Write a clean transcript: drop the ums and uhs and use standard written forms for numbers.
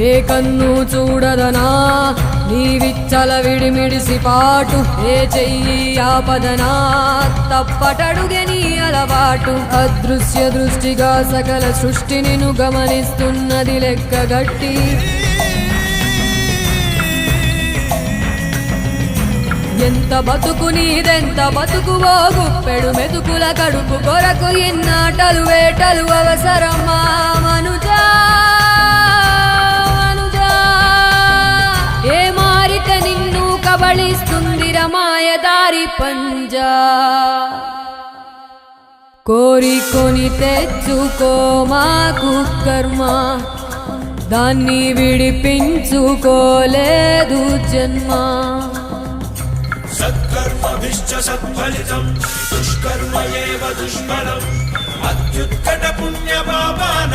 ఏ కన్ను చూడదనా నీ విచ్చల విడిమిడిసి పాటు, ఏ చెయ్యి ఆపదనా తప్పటడుగే నీ అలవాటు. అదృశ్య దృష్టిగా సకల సృష్టిని ను గమనిస్తున్నది లెక్కగట్టి, ఎంత బతుకు నీదెంత బతుకువో గుప్పెడు మెతుకుల కడుపు కొరకు ఎన్నాటలు వేటలు అవసరమా మనుజా మనుజా. ఏ మారిత నిన్ను కబళిస్తుందిర మాయదారి పంజా. కోరికొని తెచ్చుకో మాకు కర్మ, దాన్ని విడిపించుకోలేదు జన్మ. సత్కర్మభిశ్చ సత్ఫలితం దుష్కర్మ ఏవ దుష్ఫలం. అత్యుత్కట పుణ్య పాపానాం